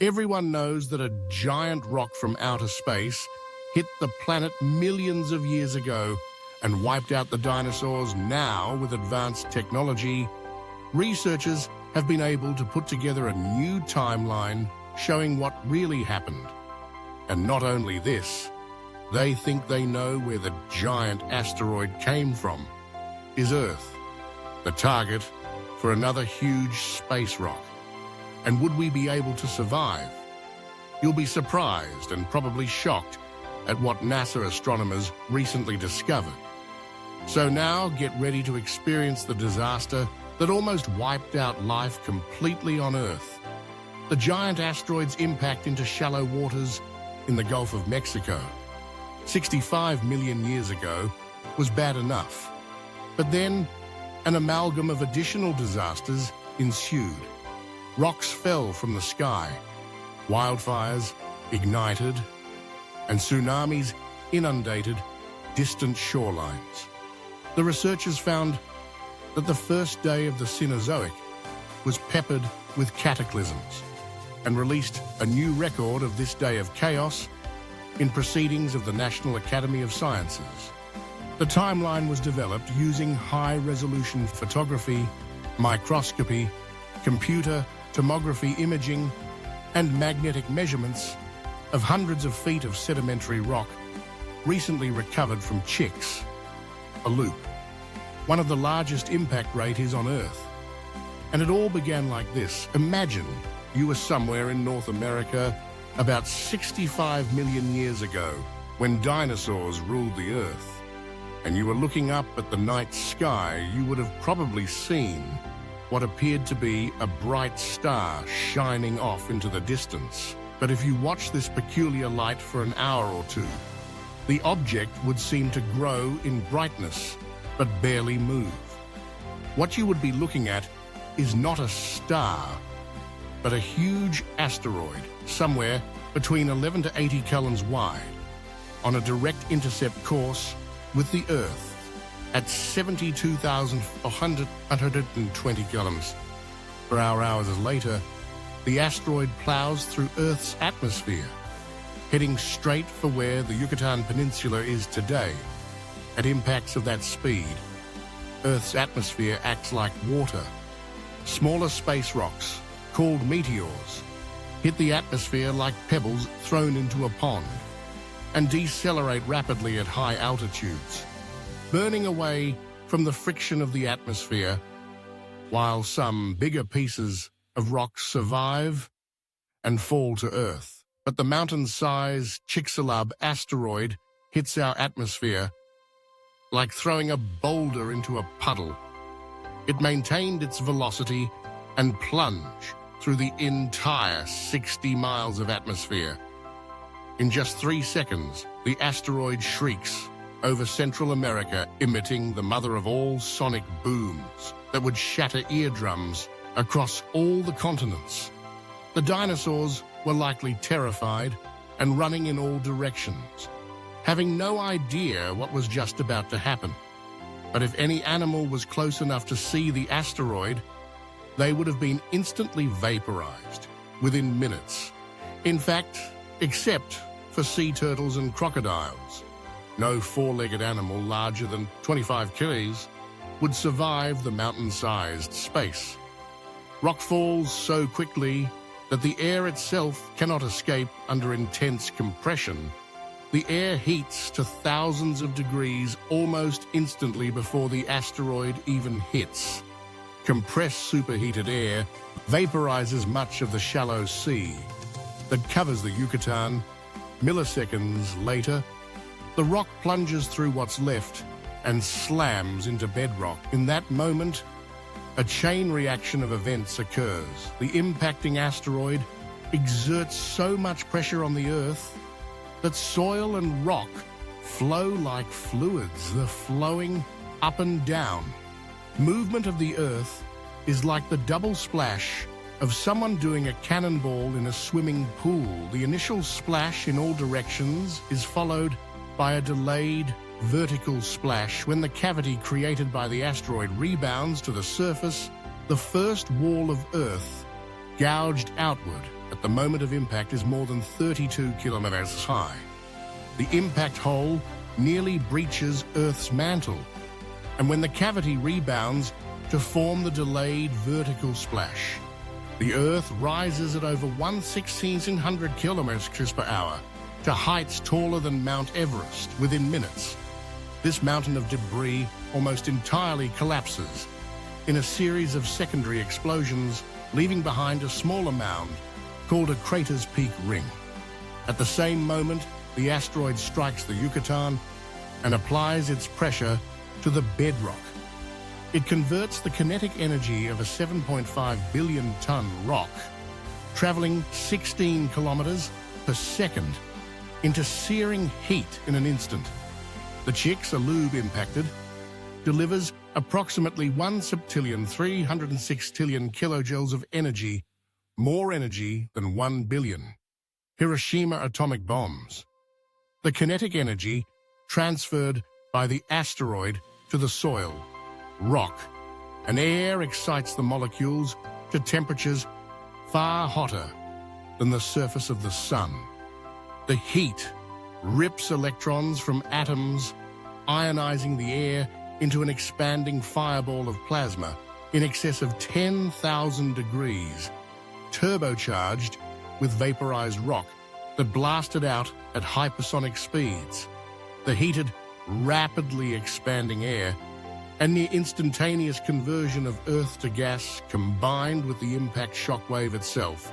Everyone knows that a giant rock from outer space hit the planet millions of years ago and wiped out the dinosaurs. Now, with advanced technology, researchers have been able to put together a new timeline showing what really happened. And not only this, they think they know where the giant asteroid came from. Is Earth the target for another huge space rock? And would we be able to survive? You'll be surprised and probably shocked at what NASA astronomers recently discovered. So now get ready to experience the disaster that almost wiped out life completely on Earth. The giant asteroid's impact into shallow waters in the Gulf of Mexico 65 million years ago was bad enough. But then an amalgam of additional disasters ensued. Rocks fell from the sky, wildfires ignited, and tsunamis inundated distant shorelines. The researchers found that the first day of the Cenozoic was peppered with cataclysms and released a new record of this day of chaos in proceedings of the National Academy of Sciences. The timeline was developed using high-resolution photography, microscopy, computer tomography imaging, and magnetic measurements of hundreds of feet of sedimentary rock recently recovered from Chicks, a loop. One of the largest impact rates on Earth. And it all began like this. Imagine you were somewhere in North America about 65 million years ago when dinosaurs ruled the Earth. And you were looking up at the night sky. You would have probably seen what appeared to be a bright star shining off into the distance. But if you watch this peculiar light for an hour or two, the object would seem to grow in brightness, but barely move. What you would be looking at is not a star, but a huge asteroid, somewhere between 11 to 80 kelvins wide, on a direct intercept course with the Earth at 72,120 kelvins. 4 hours later, the asteroid plows through Earth's atmosphere, heading straight for where the Yucatan Peninsula is today. At impacts of that speed, Earth's atmosphere acts like water. Smaller space rocks, called meteors, hit the atmosphere like pebbles thrown into a pond and decelerate rapidly at high altitudes, burning away from the friction of the atmosphere, while some bigger pieces of rock survive and fall to Earth. But the mountain-sized Chicxulub asteroid hits our atmosphere like throwing a boulder into a puddle. It maintained its velocity and plunged through the entire 60 miles of atmosphere. In just 3 seconds, the asteroid shrieks over Central America, emitting the mother of all sonic booms that would shatter eardrums across all the continents. The dinosaurs were likely terrified and running in all directions, having no idea what was just about to happen. But if any animal was close enough to see the asteroid, they would have been instantly vaporized within minutes. In fact, except for sea turtles and crocodiles, no four-legged animal larger than 25 kilos would survive the mountain-sized space. Rock falls so quickly that the air itself cannot escape under intense compression. The air heats to thousands of degrees almost instantly before the asteroid even hits. Compressed superheated air vaporizes much of the shallow sea that covers the Yucatan. Milliseconds later, the rock plunges through what's left and slams into bedrock. In that moment, a chain reaction of events occurs. The impacting asteroid exerts so much pressure on the Earth that soil and rock flow like fluids. They're flowing up and down. Movement of the Earth is like the double splash of someone doing a cannonball in a swimming pool. The initial splash in all directions is followed by a delayed vertical splash. When the cavity created by the asteroid rebounds to the surface, the first wall of Earth gouged outward at the moment of impact is more than 32 kilometers high. The impact hole nearly breaches Earth's mantle, and when the cavity rebounds to form the delayed vertical splash, the Earth rises at over 1/1600 kilometers per hour to heights taller than Mount Everest within minutes. This mountain of debris almost entirely collapses in a series of secondary explosions, leaving behind a smaller mound called a crater's peak ring. At the same moment, the asteroid strikes the Yucatan and applies its pressure to the bedrock. It converts the kinetic energy of a 7.5 billion-ton rock, traveling 16 kilometers per second, into searing heat in an instant. The Chicxulub impacted delivers approximately 1 septillion 306 trillion kilojoules of energy, more energy than 1 billion Hiroshima atomic bombs. The kinetic energy transferred by the asteroid to the soil, rock, and air excites the molecules to temperatures far hotter than the surface of the sun. The heat rips electrons from atoms, ionizing the air into an expanding fireball of plasma in excess of 10,000 degrees, turbocharged with vaporized rock that blasted out at hypersonic speeds. The heated, rapidly expanding air and near instantaneous conversion of Earth to gas, combined with the impact shockwave itself,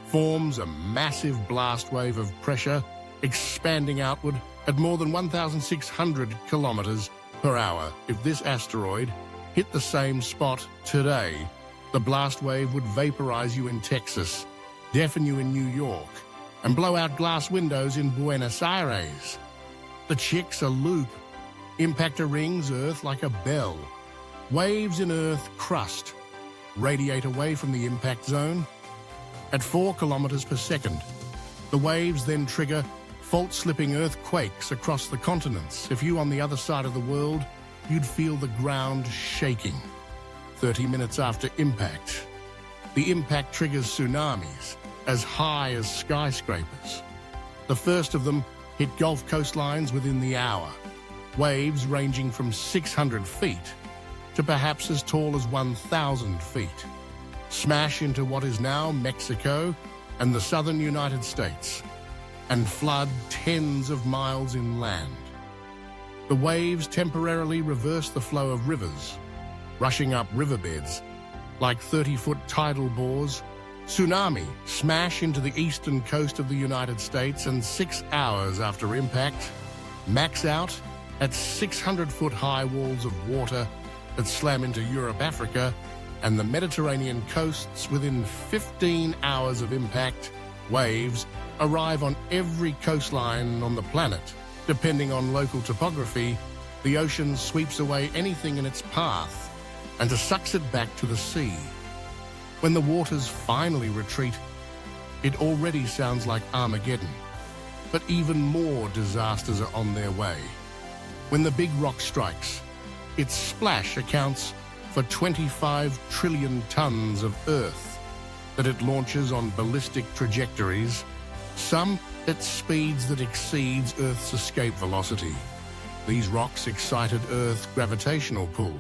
forms a massive blast wave of pressure expanding outward at more than 1,600 kilometers per hour. If this asteroid hit the same spot today, the blast wave would vaporize you in Texas, deafen you in New York, and blow out glass windows in Buenos Aires. The Chicxulub impactor rings Earth like a bell. Waves in Earth crust radiate away from the impact zone at 4 kilometers per second. The waves then trigger fault-slipping earthquakes across the continents. If you on the other side of the world, you'd feel the ground shaking. 30 minutes after impact, the impact triggers tsunamis as high as skyscrapers. The first of them hit Gulf coastlines within the hour. Waves ranging from 600 feet to perhaps as tall as 1,000 feet smash into what is now Mexico and the southern United States and flood tens of miles inland. The waves temporarily reverse the flow of rivers, rushing up riverbeds like 30-foot tidal bores. Tsunami smash into the eastern coast of the United States, and 6 hours after impact, max out at 600-foot high walls of water that slam into Europe, Africa, and the Mediterranean coasts. Within 15 hours of impact, waves arrive on every coastline on the planet. Depending on local topography, the ocean sweeps away anything in its path and sucks it back to the sea. When the waters finally retreat, it already sounds like Armageddon. But even more disasters are on their way. When the big rock strikes, its splash accounts for 25 trillion tons of Earth that it launches on ballistic trajectories, some at speeds that exceeds Earth's escape velocity. These rocks excited Earth's gravitational pull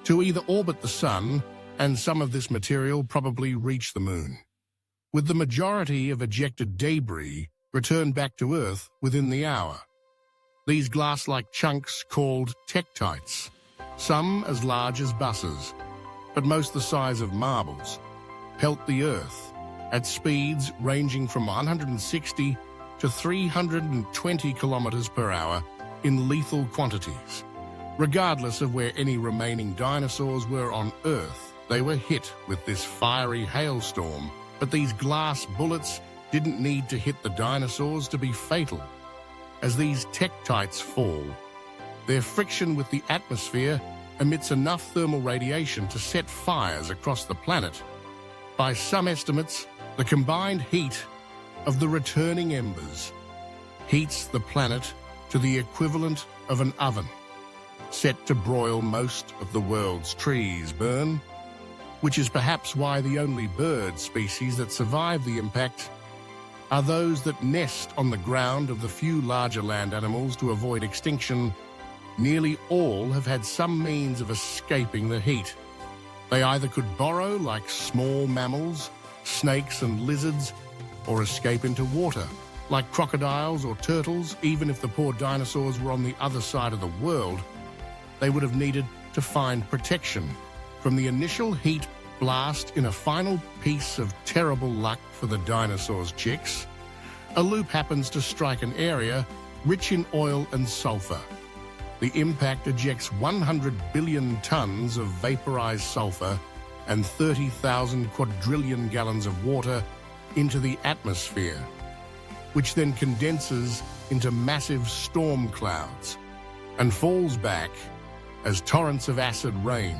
to either orbit the sun, and some of this material probably reach the moon, with the majority of ejected debris returned back to Earth within the hour. These glass-like chunks called tektites, some as large as buses, but most the size of marbles, pelt the Earth at speeds ranging from 160 to 320 kilometers per hour in lethal quantities. Regardless of where any remaining dinosaurs were on Earth, they were hit with this fiery hailstorm, but these glass bullets didn't need to hit the dinosaurs to be fatal. As these tektites fall, their friction with the atmosphere emits enough thermal radiation to set fires across the planet. By some estimates, the combined heat of the returning embers heats the planet to the equivalent of an oven, set to broil most of the world's trees. Burn which is perhaps why the only bird species that survive the impact are those that nest on the ground. Of the few larger land animals to avoid extinction, nearly all have had some means of escaping the heat. They either could burrow like small mammals, snakes and lizards, or escape into water, like crocodiles or turtles. Even if the poor dinosaurs were on the other side of the world, they would have needed to find protection from the initial heat blast. In a final piece of terrible luck for the dinosaurs' chicks, a loop happens to strike an area rich in oil and sulfur. The impact ejects 100 billion tons of vaporized sulfur and 30,000 quadrillion gallons of water into the atmosphere, which then condenses into massive storm clouds and falls back as torrents of acid rain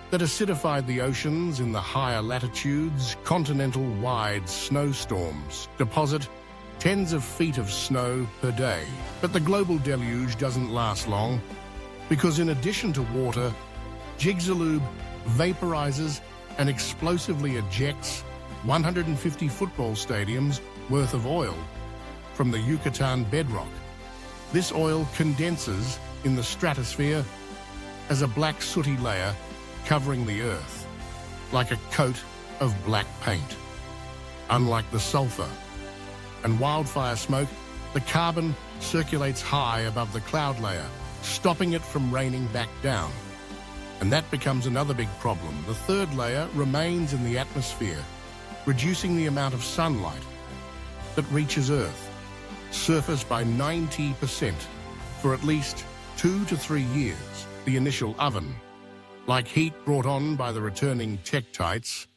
that acidified the oceans. In the higher latitudes, continental-wide snowstorms deposit tens of feet of snow per day. But the global deluge doesn't last long, because in addition to water, Chicxulub vaporizes and explosively ejects 150 football stadiums worth of oil from the Yucatan bedrock. This oil condenses in the stratosphere as a black sooty layer covering the Earth, like a coat of black paint. Unlike the sulfur and wildfire smoke, the carbon circulates high above the cloud layer, stopping it from raining back down. And that becomes another big problem. The third layer remains in the atmosphere, reducing the amount of sunlight that reaches Earth surface by 90% for at least 2 to 3 years. The initial oven, like heat brought on by the returning tektites,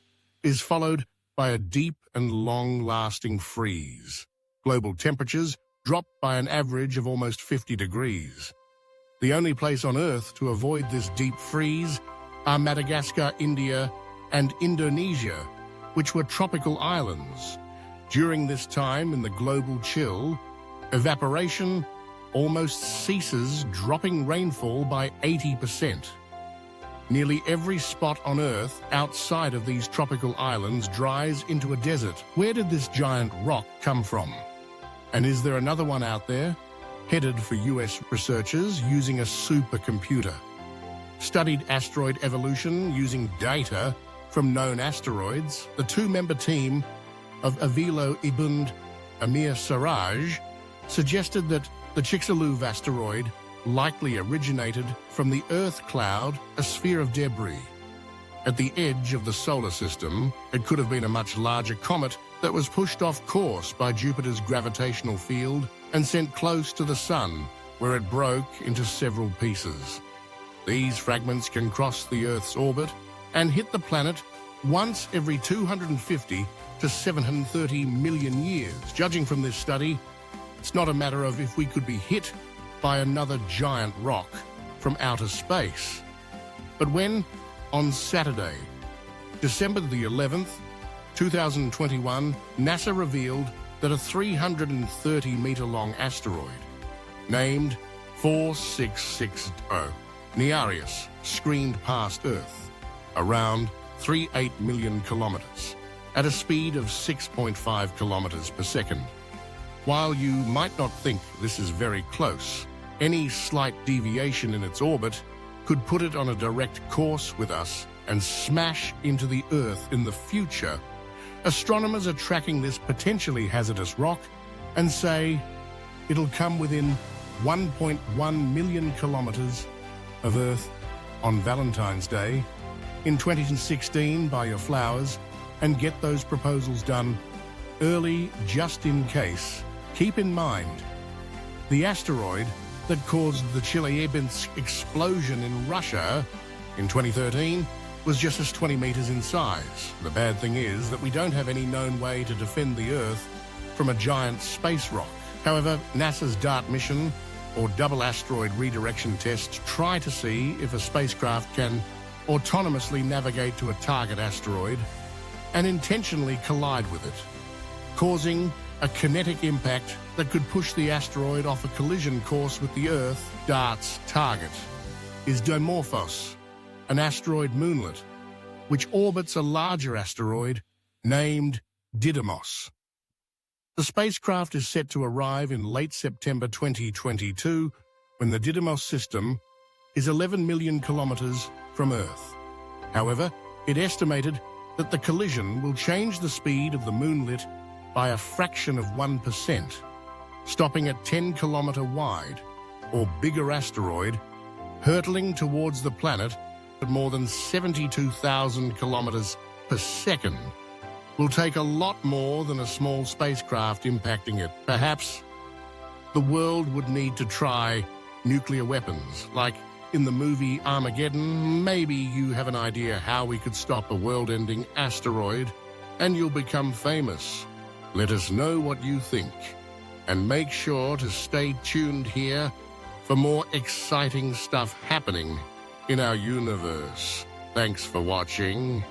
is followed by a deep and long-lasting freeze. Global temperatures drop by an average of almost 50 degrees. The only place on Earth to avoid this deep freeze are Madagascar, India, and Indonesia, which were tropical islands. During this time in the global chill, evaporation almost ceases, dropping rainfall by 80%. Nearly every spot on Earth outside of these tropical islands dries into a desert. Where did this giant rock come from? And is there another one out there? Headed for US researchers using a supercomputer. Studied asteroid evolution using data from known asteroids. The two-member team of Avilo Ibund Amir Sarraj suggested that the Chicxulub asteroid likely originated from the Earth cloud, a sphere of debris. At the edge of the solar system, it could have been a much larger comet that was pushed off course by Jupiter's gravitational field and sent close to the Sun, where it broke into several pieces. These fragments can cross the Earth's orbit and hit the planet once every 250 to 730 million years. Judging from this study, it's not a matter of if we could be hit by another giant rock from outer space, but when, on Saturday, December the 11th, 2021, NASA revealed that a 330-meter-long asteroid named 4660 Nereus screened past Earth around 38 million kilometers at a speed of 6.5 kilometers per second. While you might not think this is very close, any slight deviation in its orbit could put it on a direct course with us and smash into the Earth in the future. Astronomers are tracking this potentially hazardous rock and say it'll come within 1.1 million kilometers of Earth on Valentine's Day in 2016. Buy your flowers and get those proposals done early just in case. Keep in mind, the asteroid that caused the Chelyabinsk explosion in Russia in 2013 was just as 20 meters in size. The bad thing is that we don't have any known way to defend the Earth from a giant space rock. However, NASA's DART mission, or Double Asteroid Redirection Test, try to see if a spacecraft can autonomously navigate to a target asteroid and intentionally collide with it, causing a kinetic impact that could push the asteroid off a collision course with the Earth. DART's target is Dimorphos, an asteroid moonlet which orbits a larger asteroid named Didymos. The spacecraft is set to arrive in late September 2022, when the Didymos system is 11 million kilometers from Earth. However, it estimated that the collision will change the speed of the moonlet by a fraction of 1%, stopping at 10-kilometer wide or bigger asteroid, hurtling towards the planet at more than 72,000 kilometers per second. Will take a lot more than a small spacecraft impacting it. Perhaps the world would need to try nuclear weapons, like in the movie Armageddon. Maybe you have an idea how we could stop a world-ending asteroid, and you'll become famous. Let us know what you think, and make sure to stay tuned here for more exciting stuff happening in our universe. Thanks for watching.